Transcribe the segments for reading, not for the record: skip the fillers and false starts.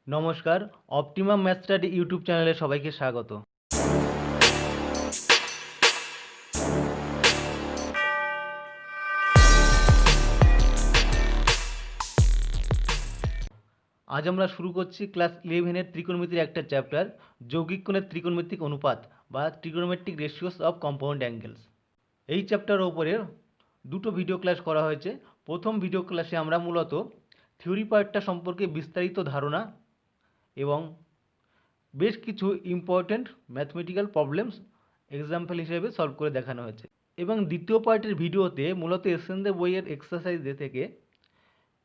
নমস্কার, optimum math study YouTube চ্যানেলে সবাইকে স্বাগত। আজ আমরা শুরু করছি ক্লাস 11-এর ত্রিকোণমিতির একটা চ্যাপ্টার, যৌগিক কোণের ত্রিকোণমিতিক অনুপাত বা trigonometric ratios of compound angles. এই চ্যাপ্টারের ওপরে দুটো ভিডিও ক্লাস করা হয়েছে। প্রথম ভিডিও ক্লাসে আমরা মূলত থিওরি পার্টটা সম্পর্কে বিস্তারিত ধারণা এবং বেশ কিছু ইম্পর্ট্যান্ট ম্যাথমেটিক্যাল প্রবলেমস এক্সাম্পল হিসেবে সলভ করে দেখানো হয়েছে, এবং দ্বিতীয় পার্টের ভিডিওতে মূলত এসএনদে বইয়ের এক্সারসাইজ থেকে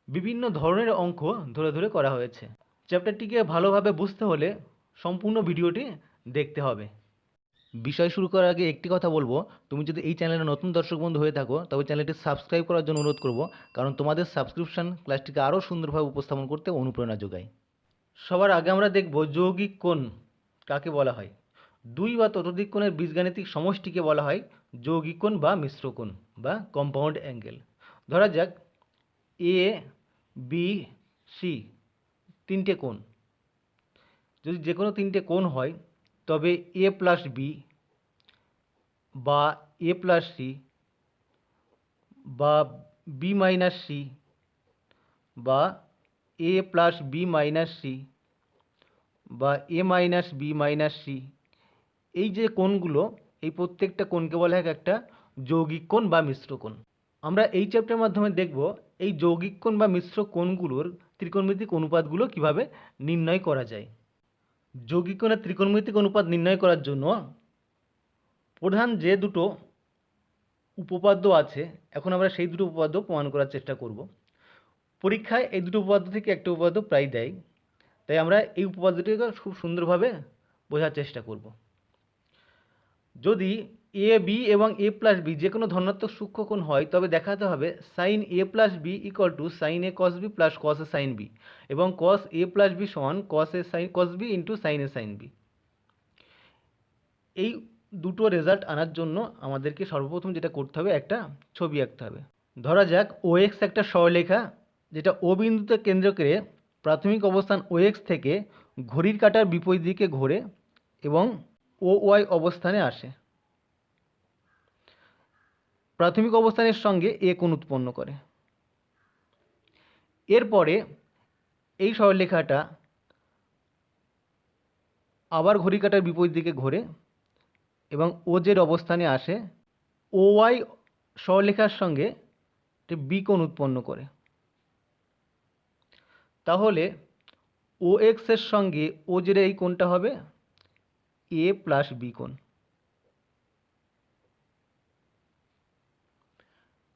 বিভিন্ন ধরনের অঙ্ক ধরে ধরে করা হয়েছে। চ্যাপ্টারটিকে ভালোভাবে বুঝতে হলে সম্পূর্ণ ভিডিওটি দেখতে হবে। বিষয় শুরু করার আগে একটি কথা বলবো, তুমি যদি এই চ্যানেলে নতুন দর্শক বন্ধু হয়ে থাকো তবে চ্যানেলটি সাবস্ক্রাইব করার জন্য অনুরোধ করব, কারণ তোমাদের সাবস্ক্রিপশন ক্লাসটিকে আরও সুন্দরভাবে উপস্থাপন করতে অনুপ্রেরণা যোগায়। সবার আগে আমরা দেখব যৌগিক কোণ কাকে বলা হয়। দুই বা ততোধিক কোণের বীজগাণিতিক সমষ্টিকে বলা হয় যৌগিক কোণ বা মিশ্র কোণ বা কম্পাউন্ড অ্যাঙ্গেল। ধরা যাক এ বি সি তিনটে কোণ। যদি যে কোনো তিনটে কোণ হয় তবে এ প্লাস বি বা এ প্লাস সি বা বি মাইনাস সি বা এ প্লাস বি মাইনাস সি বা এ মাইনাস বি মাইনাস সি, এই যে কোণগুলো, এই প্রত্যেকটা কোণকে বলা হয় একটা যৌগিক কোণ বা মিশ্র কোণ। আমরা এই চ্যাপ্টারের মাধ্যমে দেখব এই যৌগিক কোণ বা মিশ্র কোণগুলোর ত্রিকোণমিতিক অনুপাতগুলো কিভাবে নির্ণয় করা যায়। যৌগিক কোণের ত্রিকোণমিতিক অনুপাত নির্ণয় করার জন্য প্রধান যে দুটো উপপাদ্য আছে, এখন আমরা সেই দুটো উপপাদ্য প্রমাণ করার চেষ্টা করব। পরীক্ষায় এই দুটো উপপাদ্য থেকে একটা উপপাদ্য প্রায় দেয়, তাই আমরা এই উপপাদ্যটিকে খুব সুন্দরভাবে বোঝার চেষ্টা করব। যদি এ বি এবং এ প্লাস বি যে কোনো ধনাত্মক সূক্ষ্মকোণ হয় তবে দেখাতে হবে sine A plus B equal to sine A cos B plus cos A sine B, এবং কস এ প্লাস বি সমান cos A sine cos B into sine A sine B. এই দুটো রেজাল্ট আনার জন্য আমাদেরকে সর্বপ্রথম যেটা করতে হবে, একটা ছবি আঁকতে হবে। ধরা যাক ও এক্স একটা সরলরেখা, যেটা ও বিন্দুতে কেন্দ্র করে প্রাথমিক অবস্থান ও এক্স থেকে ঘড়ির কাঁটার বিপরীত দিকে ঘোরে এবং ও ওয়াই অবস্থানে আসে। প্রাথমিক অবস্থানের সঙ্গে এ কোণ উৎপন্ন করে। এরপরে এই সরলরেখাটা আবার ঘড়ির কাঁটার বিপরীত দিকে ঘোরে এবং ও জেড অবস্থানে আসে। ও ওয়াই সরলরেখার সঙ্গে বি কোণ উৎপন্ন করে। তাহলে ও এক্সের সঙ্গে ও জেড এই কোণটা হবে এ প্লাস বি কোণ।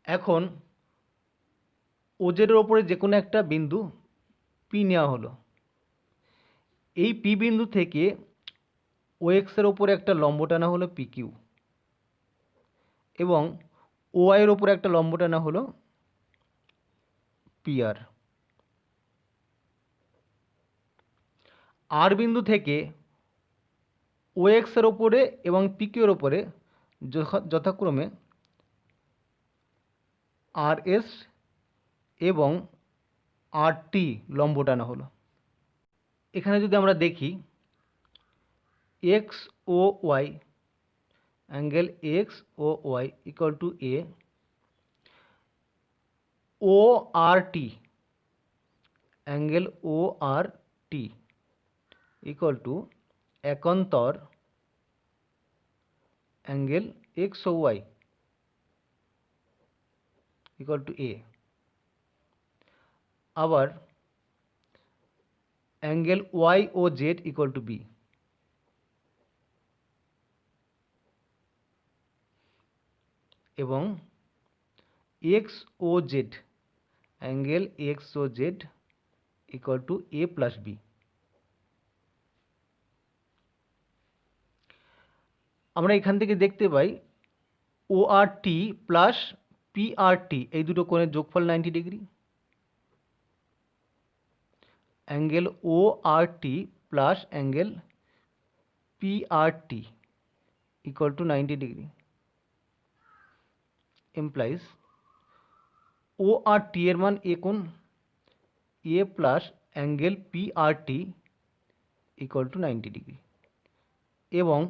এখন ও জেডের ওপরে যে কোনো একটা বিন্দু পি নেওয়া হলো। এই পি বিন্দু থেকে ও এক্সের ওপরে একটা লম্ব টানা হলো পি কিউ, এবং ও ওয়াইয়ের ওপরে একটা লম্ব টানা হলো পি আর। আর বিন্দু থেকে ও এক্সের ওপরে এবং পি কিউ এর ওপরে যথাক্রমে আর এস এবং আর টি লম্ব টানা হলো। এখানে যদি আমরা দেখি X O Y, angle X O Y equal to A, O R T, angle O R T equal to একান্তর angle X O Y equal to A. আবার angle Y O Z equal to B. এবং X O Z, angle X O Z equal to A plus B. আমরা এখান থেকে দেখতে পাই ও R T plus P R টি এই দুটো কোণের যোগফল 90 degree. Angle O R T plus angle P R T equal to 90 degree implies O R T এর মান এ কোণ, A plus angle PRT equal to 90 degree. এবং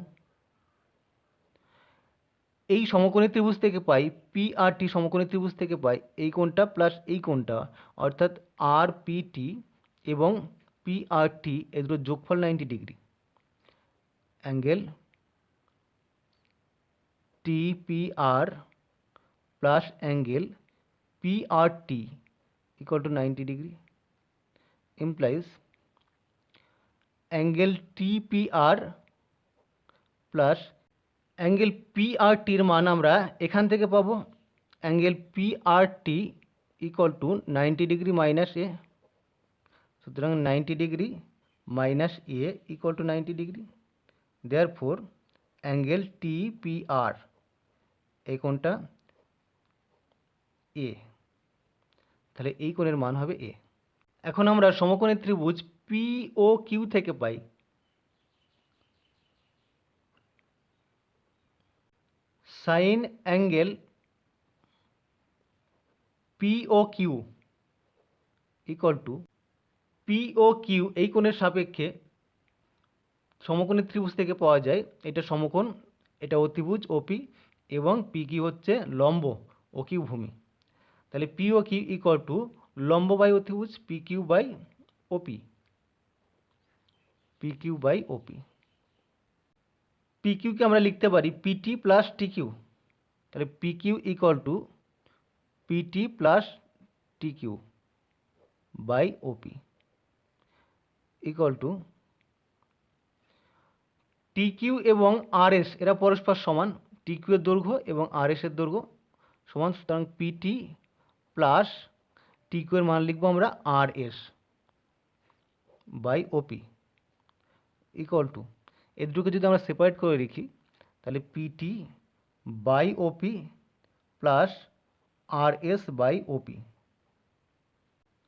এই সমকোণী ত্রিভুজ থেকে পাই PRT সমকোণী ত্রিভুজ থেকে পাই এই কোণটা প্লাস এই কোণটা, অর্থাৎ RPT এবং PRT এ দুটো যোগফল 90 degree. Angle TPR plus angle PRT equal to 90 degree implies angle TPR plus angle PRT এর মান আমরা এখান থেকে পাবো angle PRT equal to 90 degree minus A, সুতরাং 90 degree minus A equal to 90 degree, therefore angle TPR এই কোণটা A, তাহলে এই কোণের মান হবে A। এখন আমরা সমকোণী ত্রিভুজ POQ থেকে পাই sine angle POQ equal to POQ এই কোণের সাপেক্ষে সমকোণী ত্রিভুজ থেকে পাওয়া যায় এটা সমকোণ, এটা অতিভুজ OP এবং PQ হচ্ছে লম্ব OQ ভূমি। তাহলে POQ ইকুয়াল টু লম্ব বাই অতিভুজ PQ by OP, PQ by OP। PQ কে আমরা লিখতে পারি PT প্লাস TQ, তাহলে PQ equal to PT plus TQ by OP equal to TQ এবং RS এরা পরস্পর সমান, TQ এর দৈর্ঘ্য এবং RS এর দৈর্ঘ্য সমান, সুতরাং PT প্লাস TQ এর মান লিখবো আমরা RS by OP equal to এর দুটোকে যদি আমরা সেপারেট করে লিখি তাহলে PT by OP plus RS by OP,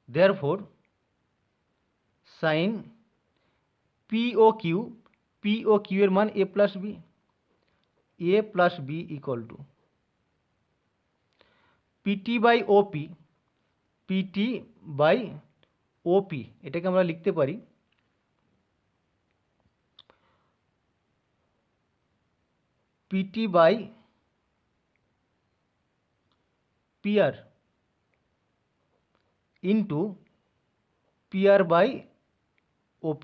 therefore sin POQ এর মান A plus B equal to PT by OP, এটাকে আমরা লিখতে পারি PT by PR into PR by OP,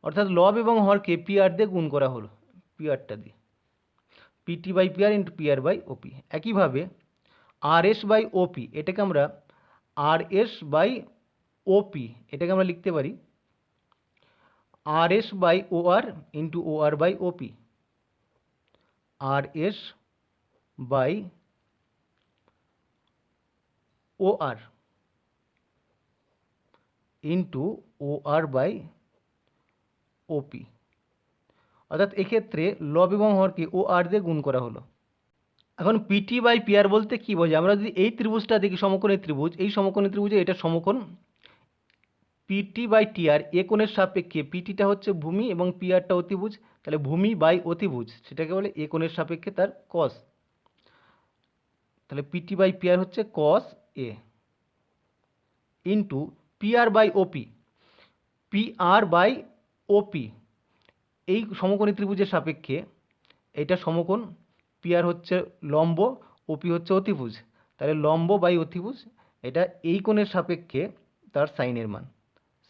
অর্থাৎ লব এবং হরকে PR দিয়ে গুণ করা হলো, PRটা দিয়ে PT by PR into PR by OP। একইভাবে RS বাই OP এটাকে আমরা RS বাই OP এটাকে আমরা লিখতে পারি RS by OR into OR by OP, RS by OR into OR by OP, অর্থাৎ এক্ষেত্রে লব এবং হরকে OR দিয়ে গুণ করা হলো। এখন PT বাই PR বলতে কি বোঝায়, আমরা যদি এই ত্রিভুজটা দেখি সমকোণী ত্রিভুজ, এই সমকোণী ত্রিভুজে এটা সমকোণ PT বাই TR এ কোণের সাপেক্ষে PTটা হচ্ছে ভূমি এবং PRটা অতিভুজ, তাহলে ভূমি বাই অতিভুজ সেটাকে বলে এ কোণের সাপেক্ষে তার cos, তাহলে PT বাই PR হচ্ছে cos A into PR by OP এই সমকোণী ত্রিভুজের সাপেক্ষে এটা সমকোণ, PR হচ্ছে লম্ব, OP হচ্ছে অতিভুজ, তাহলে লম্ব বাই অতিভুজ এটা এই কোণের সাপেক্ষে তার সাইনের মান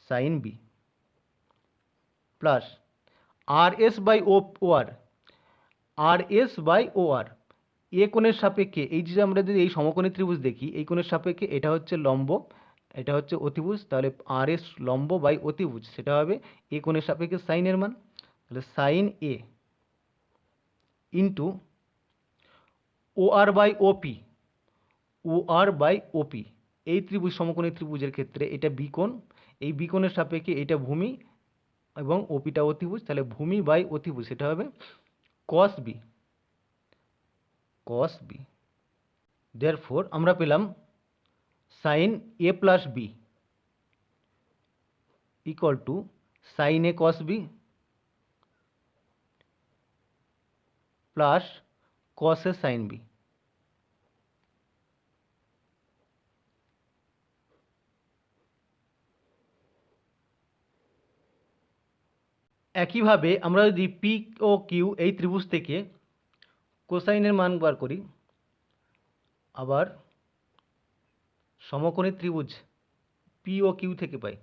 sine B plus RS by OR এ কোণের সাপেক্ষে এই যে আমরা যদি এই সমকোণী ত্রিভুজ দেখি এই কোণের সাপেক্ষে এটা হচ্ছে লম্ব এটা হচ্ছে অতিভুজ, তাহলে RS লম্ব বাই অতিভুজ সেটা হবে এ কোণের সাপেক্ষে সাইনের মান, তাহলে sine A into OR by OP এই ত্রিভুজ সমকোণী ত্রিভুজের ক্ষেত্রে এটা বিকোণ, এই বিকোণের সাপেক্ষে এটা ভূমি এবং OPটা অতিভুজ, তাহলে ভূমি বাই অতিভুজ সেটা হবে cos B, therefore আমরা পেলাম sin A plus B equal two sin A cos B plus cos A sin B। একইভাবে আমরা যদি পি ও কিউ এই ত্রিভুজ থেকে কোসাইনের মান বার করি, আবার সমকোণী ত্রিভুজ পি ও কিউ থেকে পাই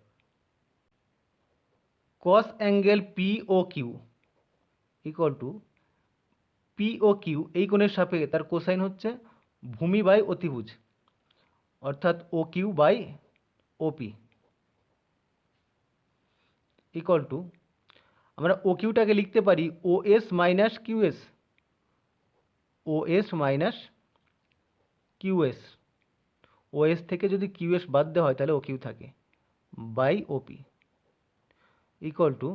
cos angle P O Q equal to P O Q এই কোণের সাপেক্ষে তার কোসাইন হচ্ছে ভূমি বাই অতিভুজ, অর্থাৎ O Q by OP equal to আমরা ও কিউটাকে লিখতে পারি O S minus QS, O S minus QS, O S থেকে যদি কিউএস বাদ দেওয়া হয় তাহলে ও কিউ থাকে, by OP equal to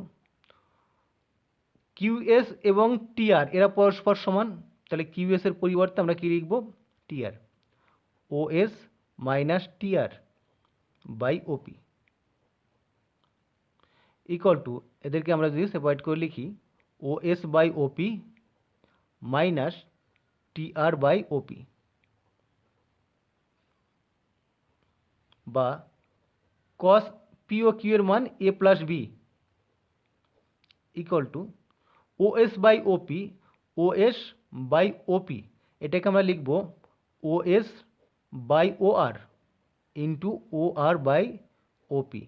QS এবং টিআর এরা পরস্পর সমান, তাহলে কিউএস এর পরিবর্তে আমরা কি লিখব, TR, O S minus TR by OP equal to এদেরকে আমরা যদি সেপারেট করে লিখি O S by OP minus TR by OP, বা কস পি ও কিউ এর মান A plus B equal to O S by OP, O S by OP এটাকে আমরা লিখব O S by O R into O R by OP,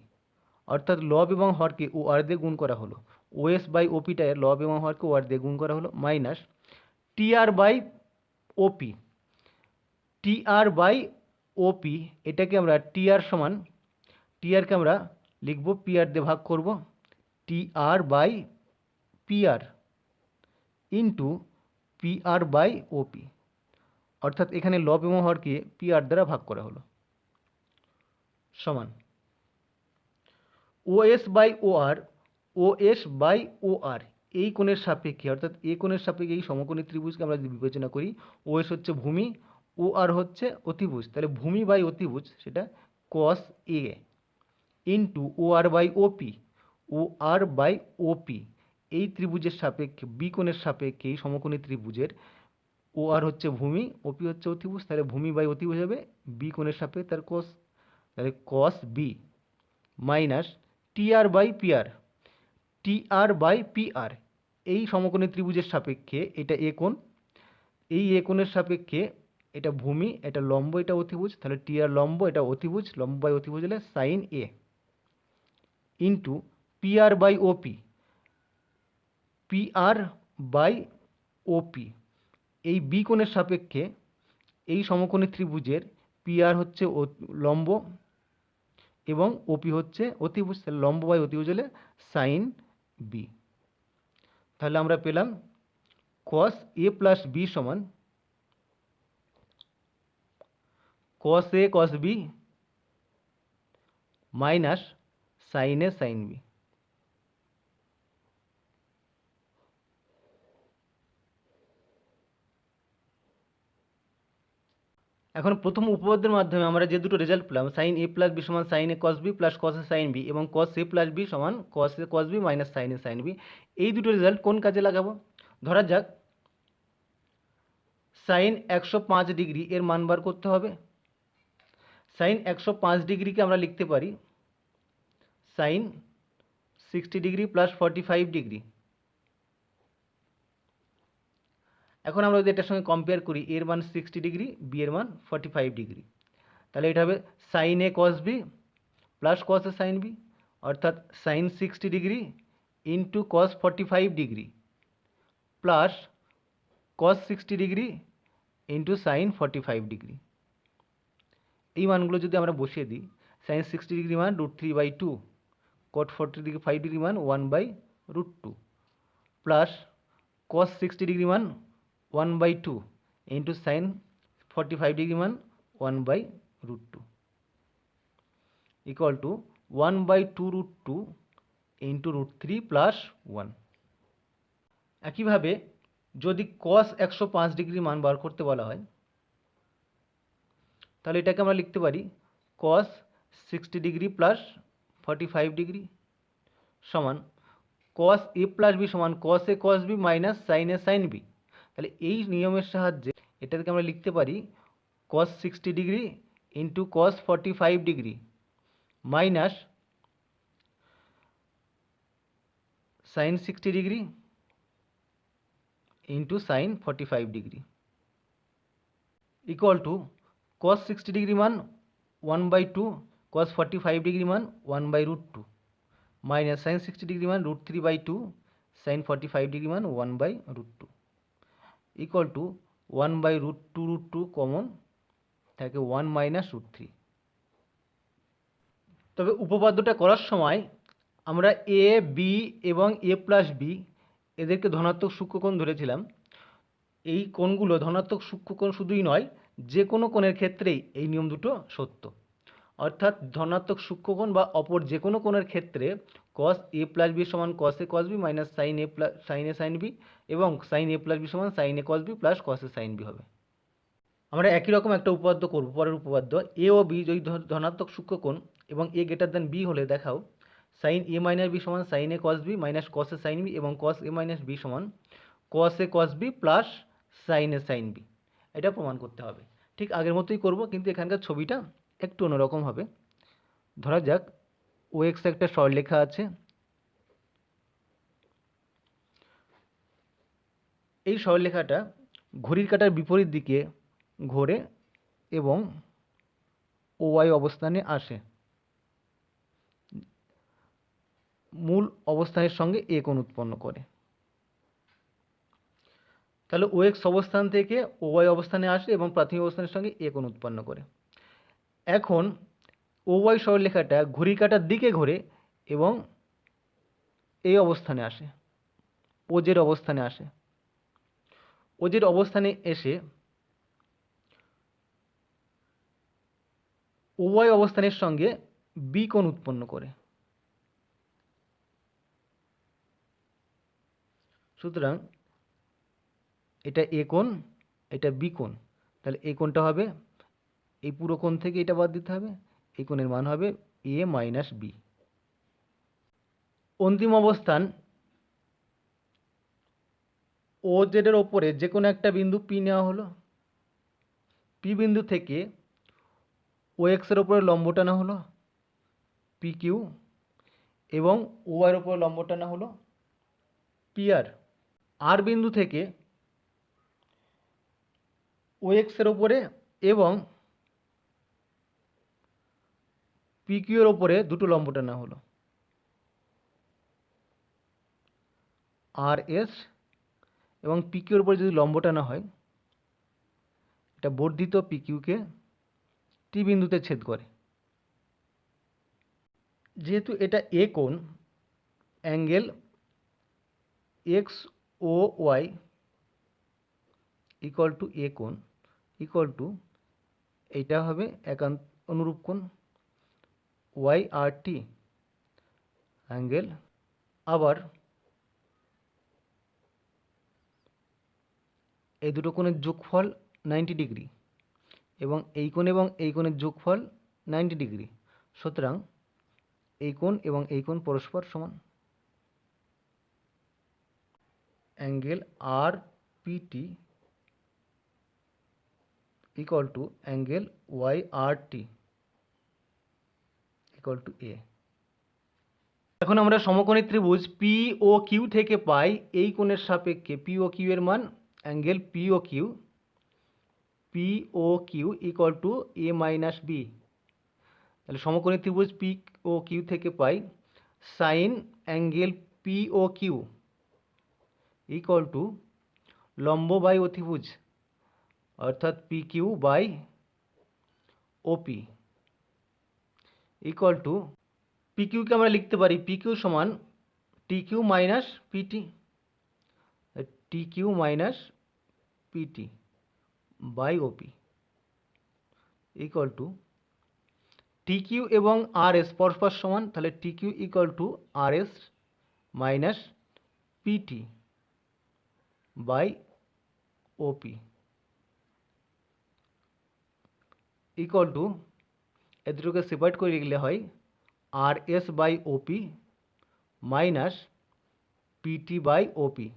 অর্থাৎ লব এবং হরকে ও আর দিয়ে গুণ করা হলো, ও এস বাই ওপিটা লব এবং হরকে ও আর দিয়ে গুণ করা হলো, minus TR by OP, TR by OP এটাকে আমরা টিআর সমান, টিআরকে আমরা লিখব পিআর দিয়ে ভাগ করব, TR by PR into PR by OP, অর্থাৎ এখানে লব এবং হরকে পিআর দ্বারা ভাগ করা হলো, সমান O S by O R, O S by O R এই কোণের সাপেক্ষে, অর্থাৎ এই কোণের সাপেক্ষে এই সমকোণী ত্রিভুজকে আমরা যদি বিবেচনা করি, ও এস হচ্ছে ভূমি, ও আর হচ্ছে অতিভুজ, তাহলে ভূমি বাই অতিভুজ সেটা cos A into O R by OP, O R by OP এই ত্রিভুজের সাপেক্ষে বি কোণের সাপেক্ষে এই সমকোণী ত্রিভুজের ও আর হচ্ছে ভূমি, ওপি হচ্ছে অতিভুজ, তাহলে ভূমি বাই অতিভুজ হবে বি কোণের সাপেক্ষে তার কস, তাহলে cos B minus TR by PR, TR by PR এই সমকোণী ত্রিভুজের সাপেক্ষে এটা এ কোণ, এই এ কোণের সাপেক্ষে এটা ভূমি, এটা লম্ব, এটা অতিভুজ, তাহলে টিআর লম্ব, এটা অতিভুজ, লম্ব বাই অতিভুজ হলে sine A into PR by OP, PR by OP এই বি কোণের সাপেক্ষে এই সমকোণী ত্রিভুজের পিআর হচ্ছে লম্ব এবং ওপি হচ্ছে অতিভুজ, তাহলে লম্ব বাই অতিভুজ হলে সাইন বি, তাহলে আমরা পেলাম কস এ প্লাস বি সমান cos A cos B minus sine A sine B. এখন প্রথম উপপাদ্যের মাধ্যমে আমরা যে দুটো রেজাল্ট পেলাম, সাইন এ প্লাস বি সমান sine A cos B plus cos A sine B এবং কস এ প্লাস বি সমান cos A cos B minus sine A sine B, এই দুটো রেজাল্ট কোন কাজে লাগাবো? ধরা যাক সাইন 105 ডিগ্রি এর মান বার করতে হবে। সাইন 105 ডিগ্রিকে আমরা লিখতে পারি সাইন 60 ডিগ্রি প্লাস 45 ডিগ্রি। এখন আমরা যদি এটার সঙ্গে কম্পেয়ার করি, এর মান 60 ডিগ্রি, বি এর মান 45 ডিগ্রি, তাহলে এটা হবে sine A cos B plus cos A sine B, অর্থাৎ sine 60 degree into cos 45 degree plus cos 60 degree into sine 45 degree. এই মানগুলো যদি আমরা বসিয়ে দিই, সাইন 60 ডিগ্রি মান √3/2, কট 45 ডিগ্রি মান 1/√2 প্লাস কস 60 ডিগ্রি মান 1/2 ইন্টু সাইন 45 ডিগ্রি মান 1/√2 ইকুয়াল টু 1/2√2 ইন্টু √3 প্লাস 1। একইভাবে যদি কস 105 ডিগ্রি মান বার করতে বলা হয়, তাহলে এটাকে আমরা লিখতে পারি কস 60 ডিগ্রি প্লাস 45 ডিগ্রি সমান কস এ প্লাস বি সমান cos A cos B minus sine A sine B. তাহলে এই নিয়মের সাহায্যে এটাকে আমরা লিখতে পারি cos 60 degree into cos 45 degree minus sine 60 degree into sine 45 degree equal to cos 60 degree মান 1/2, কস 45 ডিগ্রি মান 1/√2 মাইনাস সাইন 60 ডিগ্রি মান √3/2, সাইন 45 ডিগ্রি মান 1/√2 ইকুয়াল টু 1/√2 কমন থাকে 1 মাইনাস √3। তবে উপপাদ্যটা করার সময় আমরা এ বি এবং এ প্লাস বি এদেরকে ধনাত্মক সূক্ষ্মকোণ ধরেছিলাম। এই কোণগুলো ধনাত্মক সূক্ষ্মকোণ শুধুই নয়, যে কোনো কোণের ক্ষেত্রেই এই নিয়ম দুটো সত্য। অর্থাৎ ধনাত্মক সূক্ষ্মকোণ বা অপর যে কোনো কোণের ক্ষেত্রে কস এ প্লাস বি সমান cos A cos B minus sine A sine B এবং সাইন এ প্লাস বি সমান sine A cos B plus cos A sine B হবে। আমরা একই রকম একটা উপপাদ্য করব। পরের উপপাদ্য, এ ও বি যদি ধনাত্মক সূক্ষ্মকোণ এবং এ গ্রেটার দ্যান বি হলে দেখাও সাইন এ মাইনাস বি সমান sine A cos B minus cos A sine B এবং কস এ মাইনাস বি সমান cos A cos B plus sine A sine B. এটা প্রমাণ করতে হবে। ঠিক আগের মতোই করব, কিন্তু এখানকার ছবিটা একটু অন্যরকম হবে। ধরা যাক ও এক্স একটা সরলরেখা আছে। এই সরলরেখাটা ঘড়ির কাঁটার বিপরীত দিকে ঘোরে এবং ও ওয়াই অবস্থানে আসে, মূল অবস্থানের সঙ্গে এ কোণ উৎপন্ন করে। তাহলে ও এক্স অবস্থান থেকে ও ওয়াই অবস্থানে আসে এবং প্রাথমিক অবস্থানের সঙ্গে এ কোণ উৎপন্ন করে। এখন ও ওয়াই সরলরেখাটা ঘড়ির কাঁটার দিকে ঘোরে এবং এই অবস্থানে আসে, ওজের অবস্থানে আসে। ওজের অবস্থানে এসে ও ওয়াই অবস্থানের সঙ্গে বি কোণ উৎপন্ন করে। সুতরাং এটা এ কোণ, এটা বি কোণ। তাহলে এই কোণটা হবে, এই পুরো কোণ থেকে এটা বাদ দিতে হবে, এই কোণের মান হবে এ মাইনাস বি। অন্তিম অবস্থান ও জেডের ওপরে যে কোনো একটা বিন্দু পি নেওয়া হলো। পি বিন্দু থেকে ও এক্সের ওপরে লম্ব টানা হলো পি কিউ এবং ও ওয়াইয়ের ওপরে লম্ব টানা হলো পি আর। আর বিন্দু থেকে ও এক্সের ওপরে এবং পি কিউ এর ওপরে দুটো লম্ব টানা হলো আর এস এবং পি কিউ এর উপরে যদি লম্ব টানা হয়, এটা বর্ধিত পি কিউকে টি বিন্দুতে ছেদ করে। যেহেতু এটা এ কোণ, angle X O Y equal to A কোণ ইকুয়াল টু এইটা হবে একান্ত অনুরূপ কোণ ওয়াই আর টি অ্যাঙ্গেল। আবার এই দুটো কোণের যোগফল 90 ডিগ্রি এবং এই কোণের যোগফল 90 ডিগ্রি। সুতরাং এই কোণ এবং এই কোণ পরস্পর সমান। Angle R PT equal to angle Y R T equal to A. এখন আমরা সমকোণী ত্রিভুজ পি ও কিউ থেকে পাই এই কোণের সাপেক্ষে পি ও কিউ এর মান angle P O Q equal to A minus B. তাহলে সমকোণী ত্রিভুজ পি ও কিউ থেকে পাই sine angle P O Q equal to লম্ব বাই অতিভুজ অর্থাৎ P Q by OP equal to P কিউকে আমরা লিখতে পারি পি কিউ সমান T Q minus PT, T Q minus PT by OP equal to T Q এবং R S পরস্পর সমান। তাহলে T Q equal to R S minus PT by OP equal to এ দুটোকে সেপারেট করে লিখলে হয় R S by OP minus PT by OP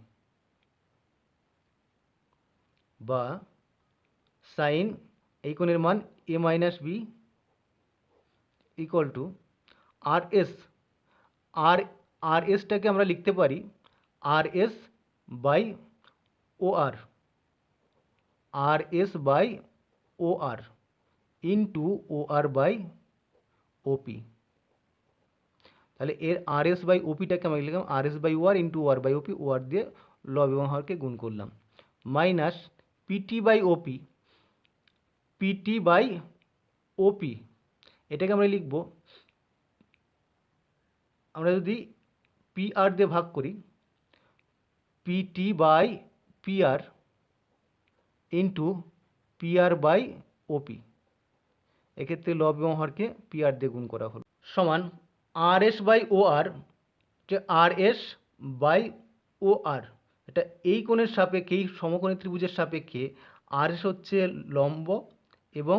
বা সাইন এই কোণের মান A minus B equal to R S, আর আর এসটাকে আমরা লিখতে পারি R S by O R into O R by OP. তাহলে এর আর এস বাই ওপিটাকে আমরা লিখলাম R S by O R into O R by OP, O আর দিয়ে লব এবং হরকে গুণ করলাম, মাইনাস পিটি বাই ওপি এটাকে আমরা লিখব, আমরা যদি পি আর দিয়ে ভাগ করি, PT by P R into P R by OP, এক্ষেত্রে লব এবং হরকে পি আর দিয়ে গুণ করা হলো, সমান R S by O R, R S by O R, এটা এই কোণের সাপেক্ষে, এই সমকোণী ত্রিভুজের সাপেক্ষে আর এস হচ্ছে লম্ব এবং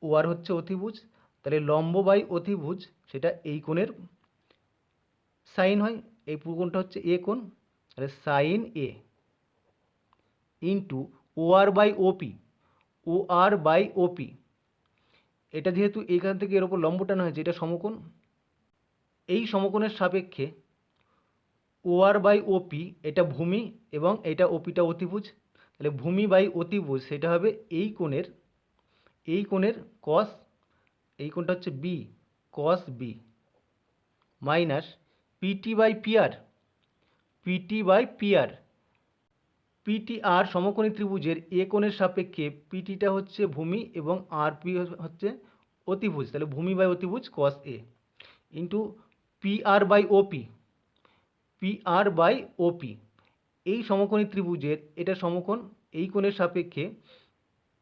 ও আর হচ্ছে অতিভুজ, তাহলে লম্ব বাই অতিভুজ সেটা এই কোণের সাইন হয়, এই পুরো কোণটা হচ্ছে এ কোণ, তাহলে sine A into O R by OP, এটা যেহেতু এখান থেকে এর ওপর লম্ব টানা হয়েছে, এটা সমকোণ, এই সমকোণের সাপেক্ষে ও আর বাই ওপি এটা ভূমি এবং এটা ওপিটা অতিভুজ, তাহলে ভূমি বাই অতিভুজ সেটা হবে এই কোণের কস, এই কোণটা হচ্ছে B, cos B, minus PT by PT R সমকোণী ত্রিভুজের এ কোণের সাপেক্ষে পিটিটা হচ্ছে ভূমি এবং আর পি হচ্ছে অতিভুজ, তাহলে ভূমি বাই অতিভুজ কস A into P R by OP, এই সমকোণী ত্রিভুজের এটা সমকোণ, এই কোণের সাপেক্ষে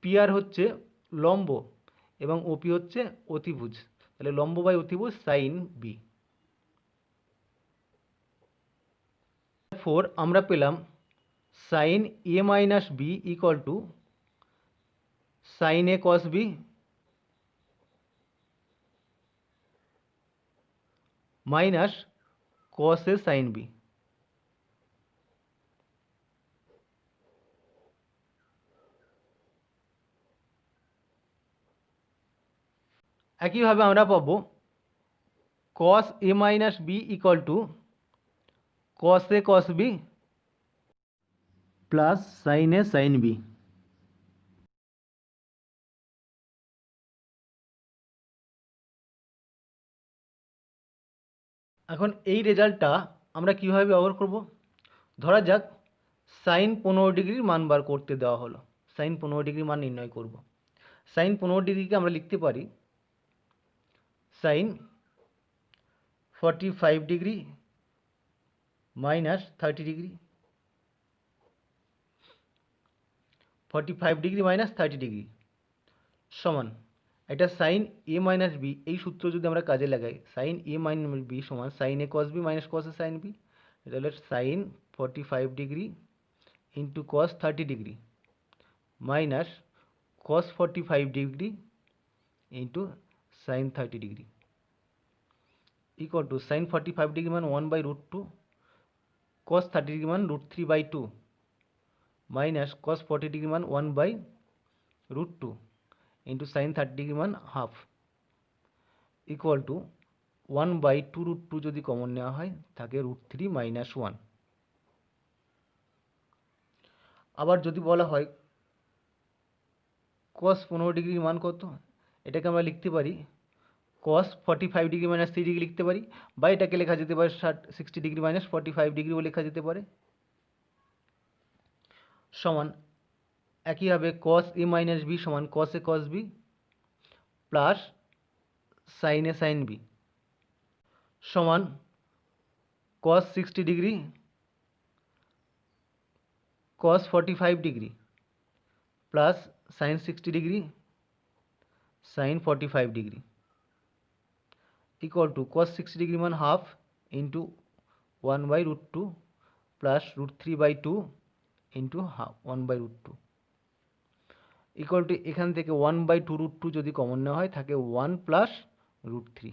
পি আর হচ্ছে লম্ব এবং ওপি হচ্ছে অতিভুজ, তাহলে লম্ব বাই অতিভুজ সাইন বি। ফোর আমরা পেলাম sine A minus B equal to sine A cos B minus cos A sine B. একইভাবে আমরা পাবো cos A minus B equal to cos A cos B plus sine A sine B. এখন এই রেজাল্টটা আমরা কিভাবে ব্যবহার করব, ধরা যাক সাইন 15 ডিগ্রির মান বার করতে দেওয়া হলো, সাইন 15 ডিগ্রির মান নির্ণয় করব। সাইন 15 ডিগ্রিকে আমরা লিখতে পারি sine 45 degree minus 30 degree, 45 degree minus 30 degree সমান এটা সাইন এ মাইনাস বি, এই সূত্র যদি আমরা কাজে লাগাই সাইন এ মাইনাস বি সমান sine A cos B minus cos A sine B, এটা হলো sine 45 degree into cos 30 degree minus cos 45 degree into sine 30 degree equal to sine 45 degree মান 1/√2, কস 30 ডিগ্রি মান √3/2 মাইনাস কস 40 ডিগ্রি মান 1/√2 into sine 30 degree মান half equal two 1/2√2 যদি common নেওয়া হয় থাকে √3 - 1। আবার যদি বলা হয় কস 15 ডিগ্রির মান কত, এটাকে আমরা লিখতে পারি কস 45 ডিগ্রি মাইনাস 3 ডিগ্রি লিখতে পারি, বা এটাকে লেখা যেতে পারে 60 ডিগ্রি মাইনাস 45 ডিগ্রিও লেখা যেতে পারে, সমান একইভাবে কস এ মাইনাস বি সমান cos A cos B plus sine A sine B সমান cos 60 degree cos 45 degree plus sine 60 degree sine 45 degree equal to cos 60 degree মান half into 1/√2 plus √3/2 into half 1/√2 equal to এখান থেকে 1/2√2 যদি common নেওয়া হয় থাকে 1 plus √3।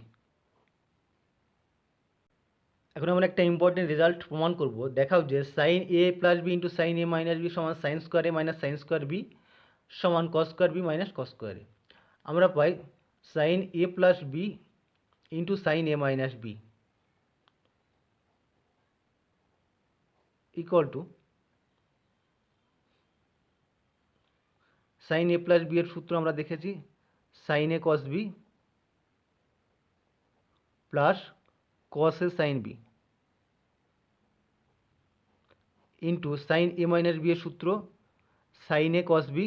এখন আমরা একটা ইম্পর্টেন্ট রেজাল্ট প্রমাণ করব, দেখাও যে sine A plus B into sine A minus B সমান sine square A minus sine square B সমান cos square B minus cos square A. আমরা পাই sine A plus B into sine A minus B equal to sine A plus B এর সূত্র আমরা দেখেছি, sine A cos B plus cos A sine B into sine A minus B এর সূত্র, sine A cos B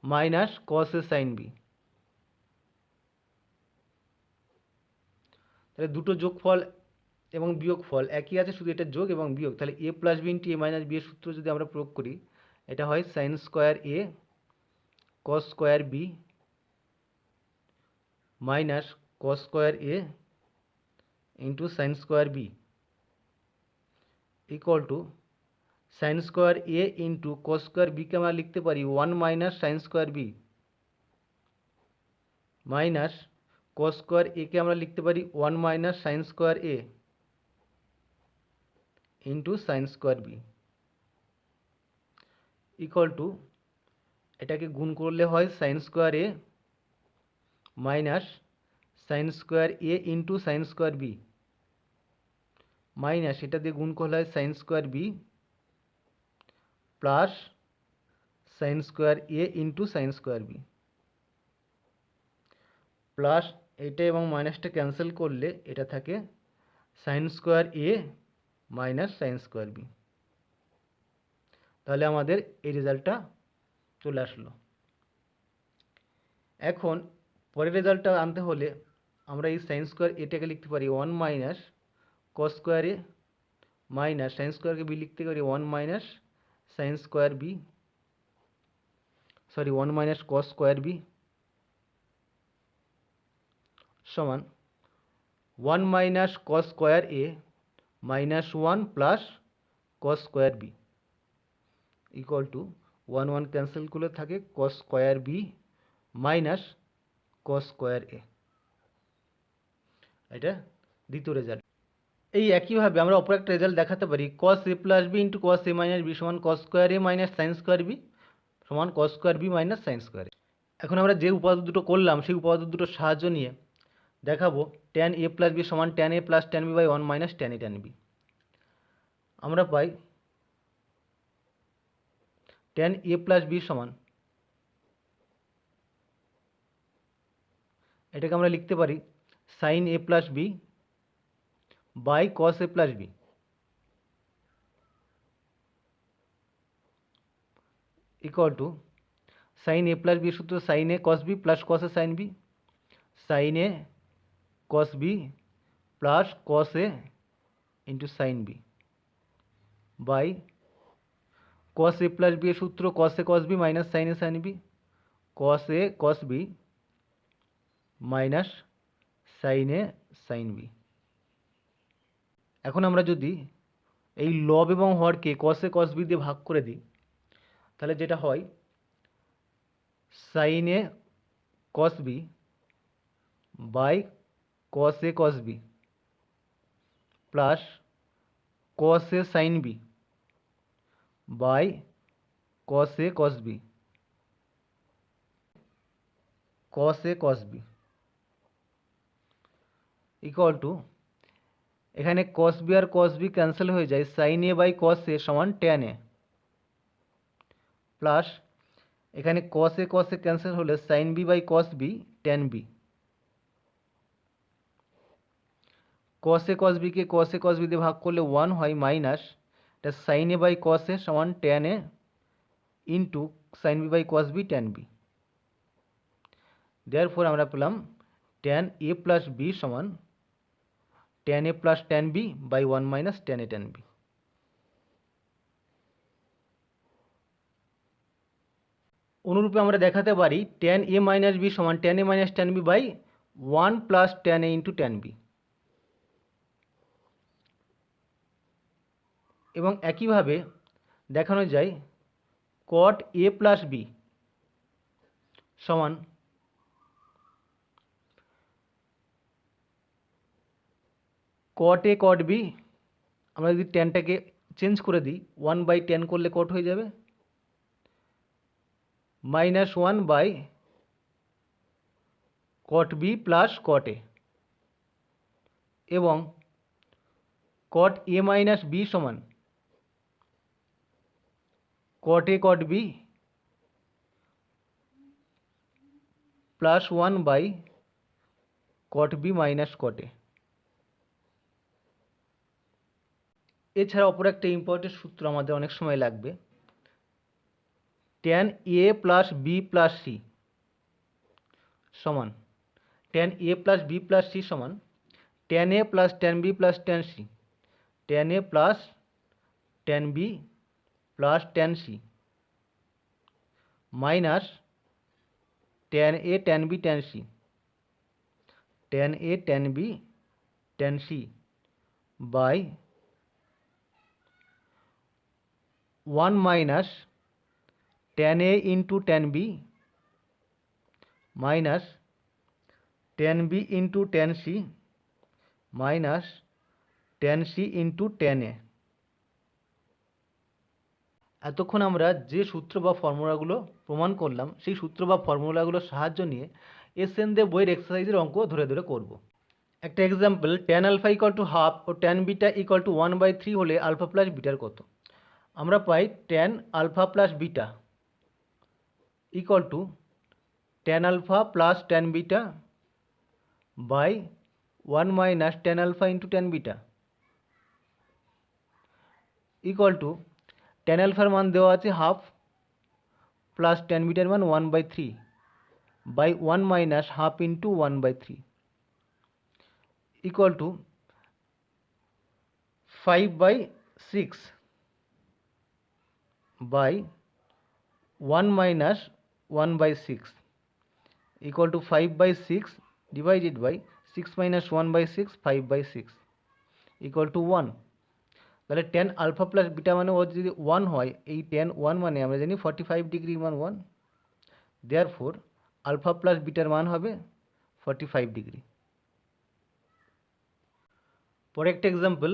minus cos A sine B. তাহলে দুটো যোগফল এবং বিয়োগফল একই আছে, শুধু এটা যোগ এবং বিয়োগ। তাহলে A plus B into A minus B এর সূত্র যদি আমরা প্রয়োগ করি, এটা হয় sine square A cos square B minus cos square A into sine square B equal to sine square A into cos square বিকে আমরা লিখতে পারি 1 minus sine square B minus cos square A কে আমরা লিখতে পারি 1 minus sine square A into sine square B equal to এটাকে গুণ করলে হয় sine square A minus sine square A into sine square B minus এটা দিয়ে গুণ করলে হয় sine square B plus sine square A into sine square B plus এটা এবং মাইনাসটা ক্যান্সেল করলে এটা থাকে sine square A minus sine square B. তাহলে আমাদের এই রেজাল্টটা চলে আসলো। এখন পরের রেজাল্টটা আনতে হলে আমরা এই সাইন স্কোয়ার এটাকে লিখতে পারি 1 minus cos square A minus sine স্কোয়ারকে বি লিখতে পারি 1 minus sine square B, sorry 1 minus cos square B সমান 1 minus cos square A minus 1 plus cos square B equal to 1 1 cancel করলে থাকে cos square B minus cos square A. এটা দ্বিতীয় result. এই একইভাবে আমরা অপর একটা রেজাল্ট দেখাতে পারি, cos A plus B into cos A minus B সমান cos square A minus sine square B সমান cos square B minus sine square A. এখন আমরা যে উপাদান দুটো করলাম সেই উপাদান দুটোর সাহায্য নিয়ে দেখাবো ট্যান এ প্লাস বি সমান tan A plus tan B by 1 minus tan A tan B. আমরা পাই ট্যান এ প্লাস বি সমান, এটাকে আমরা লিখতে পারি sine A plus B by cos A plus B equal to sine A plus B সূত্র sine A cos B plus cos A sine B, sine A cos B plus cos A into sine B by cos A plus B এর সূত্র cos A cos B minus sine A sine B, cos A cos B minus sine A sine B. এখন আমরা যদি এই লব এবং হরকে কস A cos B দিয়ে ভাগ করে দিই, তাহলে যেটা হয় sine A cos B by cos A cos B plus cos A sine B by cos A cos B cos A cos B equal to, এখানে কস বি আর কস বি ক্যান্সেল হয়ে যায়, sign A by cos A সমান tan A plus এখানে cos A cancel হলে sine B by cos B tan B, cos A cos বিকে cos A cos B দিয়ে ভাগ করলে 1 হয় মাইনাস এটা sign A by cos A সমান tan A into sine B by cos B tan B. Therefore আমরা পেলাম tan A plus B সমান tan A plus tan B by 1 minus tan A tan B. অনুরূপে আমরা দেখাতে পারি tan A minus B সমান tan A minus tan B by 1 plus tan A into tan B. এবং একইভাবে দেখানো যায় কট এ প্লাস বি সমান কট এ কট বি, আমরা যদি ট্যানটাকে চেঞ্জ করে দিই 1 বাই ট্যান করলে কট হয়ে যাবে minus 1 by cot B plus cot A, এবং কট এ মাইনাস বি সমান cot A cot B +1 by cot B minus cot A। এছাড়া অপর একটা ইম্পর্টেন্ট সূত্র আমাদের অনেক সময় লাগবে, tan A plus B plus C সমান tan A plus B plus C সমান tan A plus tan B plus tan C, tan A plus tan B plus tan C minus tan A tan B tan C, tan A tan B tan C by 1 minus tan A into tan B minus tan B into tan C minus tan C into tan A। এতক্ষণ আমরা যে সূত্র বা ফর্মুলাগুলো প্রমাণ করলাম সেই সূত্র বা ফর্মুলাগুলোর সাহায্য নিয়ে এসএন দে বইয়ের এক্সারসাইজের অঙ্ক ধরে ধরে করব। একটা example, tan alpha equal to half ও tan বিটা ইকুয়াল টু 1/3 হলে আলফা প্লাস বিটার কত? আমরা পাই tan alpha plus beta equal to tan alpha plus tan beta by 1 minus tan alpha into tan beta equal to tan আলফার মান দেওয়া আছে হাফ প্লাস tan বিটার মান 1/3 by 1 minus half into 1/3 equal to 5/6 by 1 minus 1/6 equal to 5/6 divided by 6 minus 1/6 5/6 equal to 1। তাহলে tan alpha plus beta মানে ও যদি 1 হয়, এই tan 1 মানে আমরা জানি 45 ডিগ্রি মান 1, দেয়ারফোর আলফা প্লাস বিটার মান হবে 45 ডিগ্রি। পরে একটা এক্সাম্পল,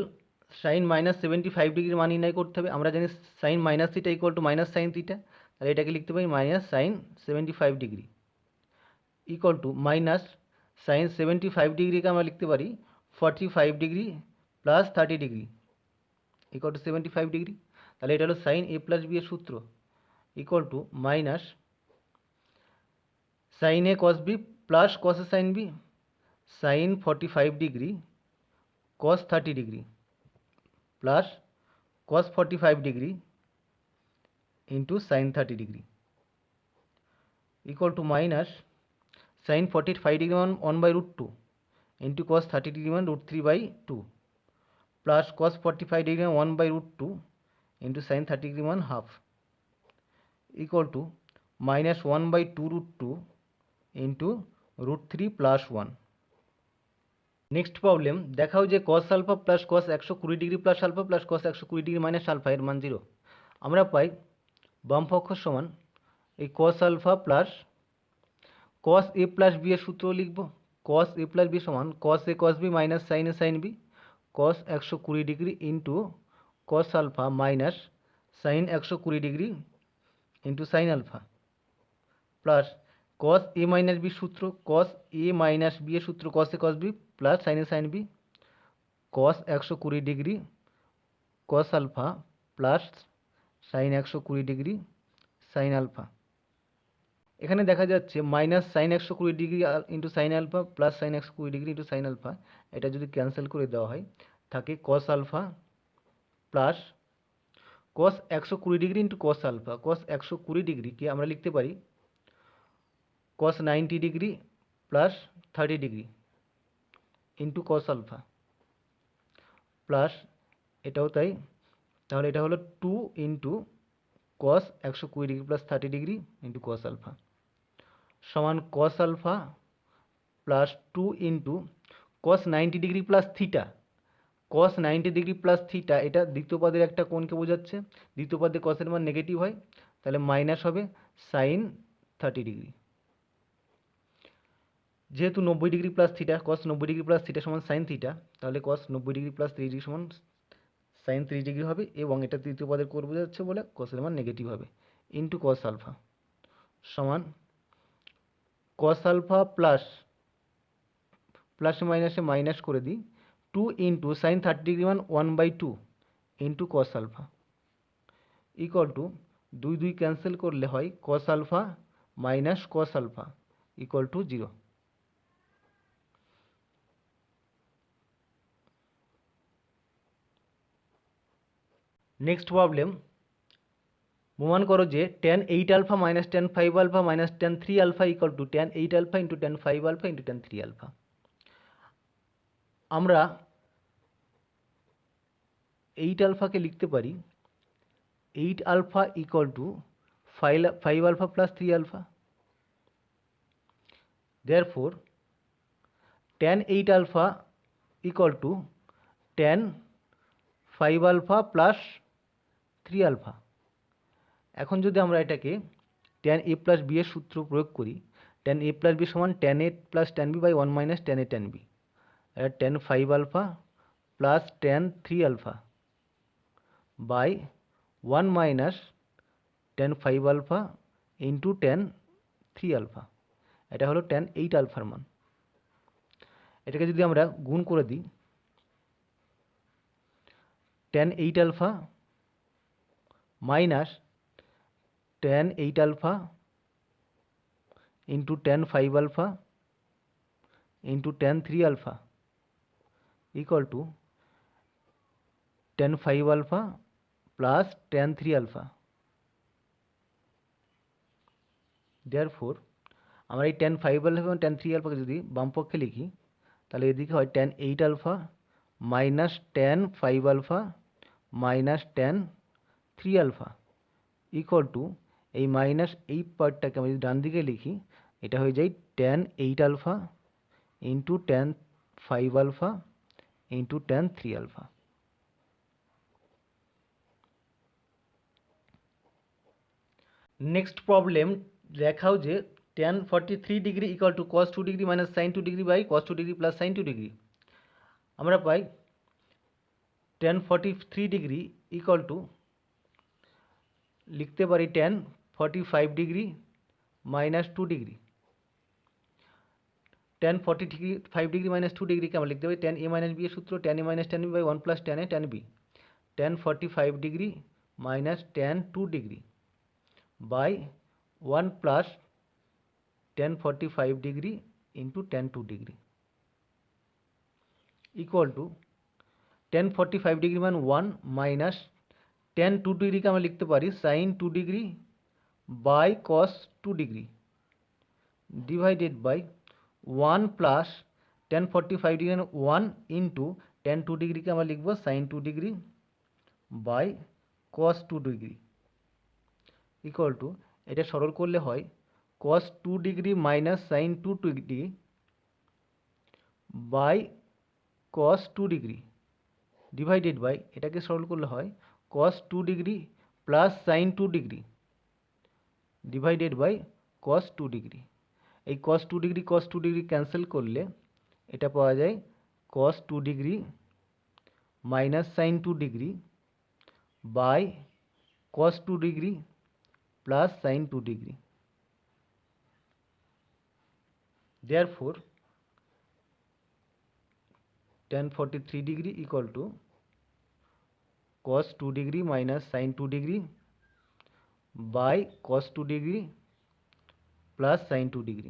সাইন মাইনাস 75 ডিগ্রির মান নির্ণয় করতে হবে। আমরা জানি sine minus theta equal to minus sine theta, তাহলে এটাকে লিখতে পারি minus sine 75 degree equal to minus sine 75 ডিগ্রিকে আমরা লিখতে পারি 45 degree plus 30 degree equal to 75 degree. তাহলে এটা হলো সাইন এ প্লাস বি এর সূত্র equal to minus sine A cos B plus cos A sine B sine 45 degree cos 30 degree plus cos 45 degree into sine 30 degree equal to minus sine 45 degree মান 1/√2 into cos 30 degree মান √3/2 plus cos 45 degree মান 1/√2 into sine 30 degree মান half equal to minus 1/2√2 into √3 plus 1। Next problem, দেখাও যে cos alpha plus cos 120 degree plus alpha plus cos 120 degree minus alpha এর মান 0। আমরা পাই বাম পক্ষ সমান এই cos alpha plus cos A plus B এর সূত্র লিখব, কস এ প্লাস বি সমান cos A cos B minus sine A sine B cos 120 degree into cos alpha minus sine 120 degree into sine alpha plus cos A minus B সূত্র, cos A minus B এর সূত্র cos A cos B plus sine A sine B cos 120 degree cos alpha plus sine 120 degree sine alpha. এখানে দেখা যাচ্ছে minus sine 120 degree into sine alpha plus sine 120 degree into sine alpha, এটা যদি cancel করে দেওয়া হয় থাকে cos alpha plus cos 120 degree into cos alpha, cos 120 ডিগ্রিকে আমরা লিখতে পারি cos 90 degree plus 30 degree into cos alpha plus এটাও তাই, তাহলে এটা হলো 2 into cos 120 degree plus 30 degree into cos alpha সমান cos alpha plus 2 into cos 90 degree plus theta, cos 90 degree plus theta এটা দ্বিতীয় পদের একটা কোণকে বোঝাচ্ছে, দ্বিতীয় পদে কসের মান নেগেটিভ হয় তাহলে মাইনাস হবে সাইন 30 ডিগ্রি। যেহেতু 90 degree plus theta, cos 90 degree plus theta সমান সাইন থিটা, তাহলে কস 90 ডিগ্রি প্লাস 30 ডিগ্রি সমান সাইন 30 ডিগ্রি হবে এবং এটা তৃতীয় পদের কোণ বোঝাচ্ছে বলে কসের মান নেগেটিভ হবে ইন্টু কস আলফা সমান কস আলফা প্লাস প্লাসে মাইনাসে মাইনাস করে দিই 2 ইন্টু সাইন 30 ডিগ্রি মান 1/2 into cos alpha equal to দুই দুই ক্যান্সেল করলে হয় cos alpha minus cos alpha equal to 0। Next problem, প্রমাণ করো যে tan 8 alpha minus tan 5 alpha minus tan 3 alpha equal to tan 8 alpha into tan 5 alpha into tan 3 alpha. আমরা 8 আলফাকে লিখতে পারি 8 alpha equal to 5 alpha plus 3 alpha. Therefore tan 8 alpha equal to tan 5 alpha plus 3 alpha. এখন যদি আমরা এটাকে tan a plus b এর সূত্র প্রয়োগ করি, tan a প্লাস b সমান tan a plus tan b by 1 minus tan a tan b, এটা tan 5 alpha plus tan 3 alpha by 1 minus tan 5 alpha into tan 3 alpha, এটা হলো tan 8 আলফার মান। এটাকে যদি আমরা গুণ করে দিই, tan 8 alpha minus tan 8 alpha into tan 5 alpha into tan 3 alpha equal to tan 5 alpha plus tan 3 alpha. Therefore আমরা এই tan 5 আলফা এবং tan 3 আলফাকে যদি বাম পক্ষে লিখি, তাহলে এদিকে হয় tan 8 alpha minus tan 5 alpha minus tan 3 alpha equal to এই মাইনাস এই পার্টটাকে আমি যদি ডান দিকে লিখি, এটা হয়ে যায় tan 8 alpha into tan 5 alpha into tan 3 alpha. Next problem দেখাও যে tan 43 degree equal to cos 2 degree minus sin 2 degree by cos 2 degree plus sin 2 degree. আমরা পাই tan 43 ডিগ্রি ইকুয়াল টু লিখতে পারি tan 45 degree minus 2 degree. tan 45 degree minus 2 ডিগ্রিকে আমরা লিখতে পারি tan a মাইনাস b এর সূত্র tan a minus tan b by 1 plus tan a tan b, tan 45 degree minus tan 2 degree by 1 plus tan 45 degree into tan 2 degree equal to tan 45 degree মান 1 minus tan 2 ডিগ্রিকে আমরা লিখতে পারি sin 2 degree by cos 2 degree divided by 1 plus tan 45 degree 1 into tan 2 ডিগ্রিকে আমরা লিখব sin 2 degree by cos 2 degree equal to, এটা সরল করলে হয় cos 2 degree minus sin 2 degree by cos 2 degree divided by, এটাকে সরল করলে হয় cos 2 degree plus sin 2 degree divided by cos 2 degree. এই cos 2 ডিগ্রি ক্যান্সেল করলে এটা পাওয়া যায় cos 2 degree minus sin 2 degree by cos 2 degree plus sin 2 degree. Therefore tan 43 degree equal to cos 2 degree minus sin 2 degree by cos 2 degree plus sin 2 degree.